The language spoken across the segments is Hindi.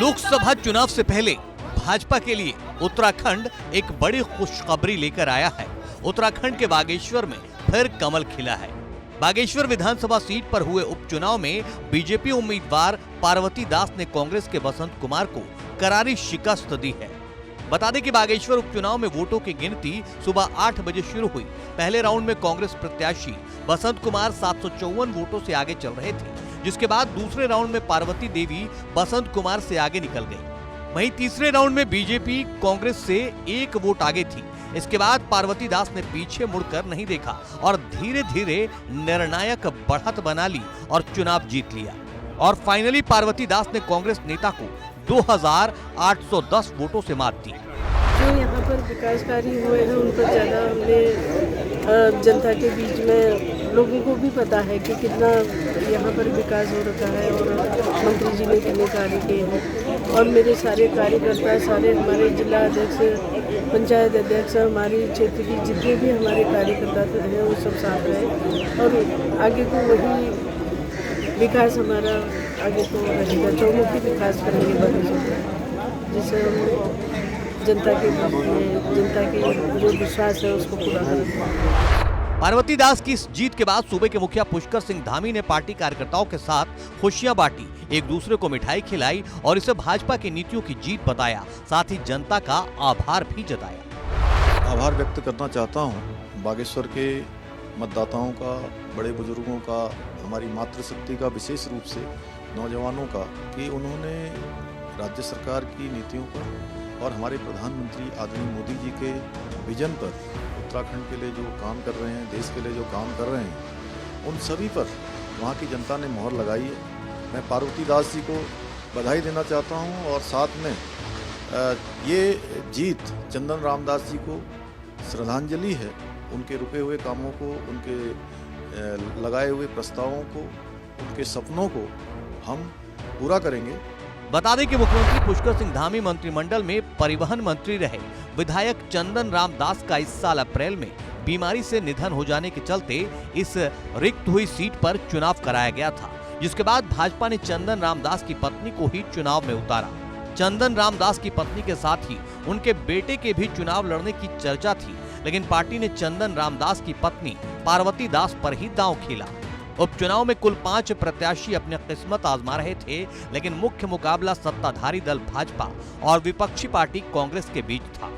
लोकसभा चुनाव से पहले भाजपा के लिए उत्तराखंड एक बड़ी खुशखबरी लेकर आया है। उत्तराखंड के बागेश्वर में फिर कमल खिला है। बागेश्वर विधानसभा सीट पर हुए उपचुनाव में बीजेपी उम्मीदवार पार्वती दास ने कांग्रेस के बसंत कुमार को करारी शिकस्त दी है। बता दें कि बागेश्वर उपचुनाव में वोटों की गिनती सुबह 8 बजे शुरू हुई। पहले राउंड में कांग्रेस प्रत्याशी बसंत कुमार 754 वोटों से आगे चल रहे थे, जिसके बाद दूसरे राउंड में पार्वती देवी बसंत कुमार से आगे निकल गई। वहीं तीसरे राउंड में बीजेपी कांग्रेस से 1 वोट आगे थी। इसके बाद पार्वती दास ने पीछे मुड़कर नहीं देखा और धीरे धीरे निर्णायक बढ़त बना ली और चुनाव जीत लिया। और फाइनली पार्वती दास ने कांग्रेस नेता को 2810 वोटों से मात दी। जो यहाँ पर विकास कार्य हुए हैं उन पर ज़्यादा हमने जनता के बीच में लोगों को भी पता है कि कितना यहाँ पर विकास हो रखा है और मंत्री जी ने कितने कार्य किए हैं। और मेरे सारे कार्यकर्ता, सारे हमारे जिला अध्यक्ष, पंचायत अध्यक्ष, हमारी क्षेत्र की जितने भी हमारे कार्यकर्ता हैं वो सब साथ रहे और आगे को वही विकास हमारा आगे को रहेगा। चौमुखी विकास करेंगे भविष्य, जिससे हम जनता के जो विश्वास है उसको पूरा करेंगे। पार्वती दास की इस जीत के बाद सूबे के मुखिया पुष्कर सिंह धामी ने पार्टी कार्यकर्ताओं के साथ खुशियां बांटी, एक दूसरे को मिठाई खिलाई और इसे भाजपा की नीतियों की जीत बताया। साथ ही जनता का आभार भी जताया। आभार व्यक्त करना चाहता हूं बागेश्वर के मतदाताओं का, बड़े बुजुर्गों का, हमारी मातृशक्ति का, विशेष रूप से नौजवानों का, कि उन्होंने राज्य सरकार की नीतियों पर और हमारे प्रधानमंत्री आदरणीय मोदी जी के विजन पर, उत्तराखंड के लिए जो काम कर रहे हैं, देश के लिए जो काम कर रहे हैं, उन सभी पर वहाँ की जनता ने मोहर लगाई है। मैं पार्वती दास जी को बधाई देना चाहता हूँ और साथ में ये जीत चंदन रामदास जी को श्रद्धांजलि है। उनके रुके हुए कामों को, उनके लगाए हुए प्रस्तावों को, उनके सपनों को हम पूरा करेंगे। बता दें कि मुख्यमंत्री पुष्कर सिंह धामी मंत्रिमंडल में परिवहन मंत्री रहे। विधायक चंदन रामदास का इस साल अप्रैल में बीमारी से निधन हो जाने के चलते इस रिक्त हुई सीट पर चुनाव कराया गया था, जिसके बाद भाजपा ने चंदन रामदास की पत्नी को ही चुनाव में उतारा। चंदन रामदास की पत्नी के साथ ही उनके बेटे के भी चुनाव लड़ने की चर्चा थी, लेकिन पार्टी ने चंदन रामदास की पत्नी पार्वती दास पर ही दांव खेला। उपचुनाव में कुल 5 प्रत्याशी अपनी किस्मत आजमा रहे थे, लेकिन मुख्य मुकाबला सत्ताधारी दल भाजपा और विपक्षी पार्टी कांग्रेस के बीच था।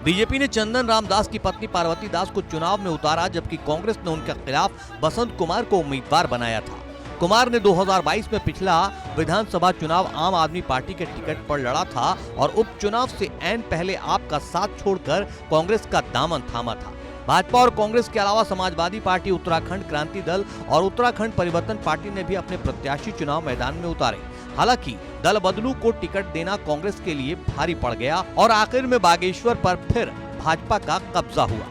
बीजेपी ने चंदन रामदास की पत्नी पार्वती दास को चुनाव में उतारा, जबकि कांग्रेस ने उनके खिलाफ बसंत कुमार को उम्मीदवार बनाया था। कुमार ने 2022 में पिछला विधानसभा चुनाव आम आदमी पार्टी के टिकट पर लड़ा था और उपचुनाव से ऐन पहले आपका साथ छोड़कर कांग्रेस का दामन थामा था। भाजपा और कांग्रेस के अलावा समाजवादी पार्टी, उत्तराखंड क्रांति दल और उत्तराखंड परिवर्तन पार्टी ने भी अपने प्रत्याशी चुनाव मैदान में उतारे। हालांकि दल बदलू को टिकट देना कांग्रेस के लिए भारी पड़ गया और आखिर में बागेश्वर पर फिर भाजपा का कब्जा हुआ।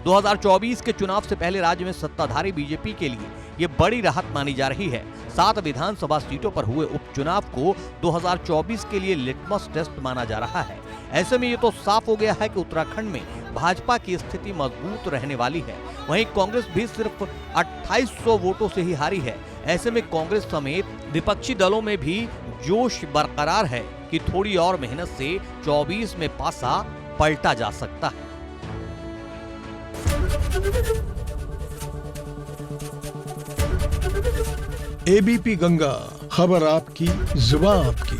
2024 के चुनाव से पहले राज्य में सत्ताधारी बीजेपी के लिए ये बड़ी राहत मानी जा रही है। 7 विधानसभा सीटों पर हुए उपचुनाव को 2024 के लिए लिटमस टेस्ट माना जा रहा है। ऐसे में ये तो साफ हो गया है कि उत्तराखंड में भाजपा की स्थिति मजबूत रहने वाली है। वहीं कांग्रेस भी सिर्फ 2800 वोटों से ही हारी है। ऐसे में कांग्रेस समेत विपक्षी दलों में भी जोश बरकरार है कि थोड़ी और मेहनत से 24 में पासा पलटा जा सकता है। एबीपी गंगा, खबर आपकी, जुबान आपकी।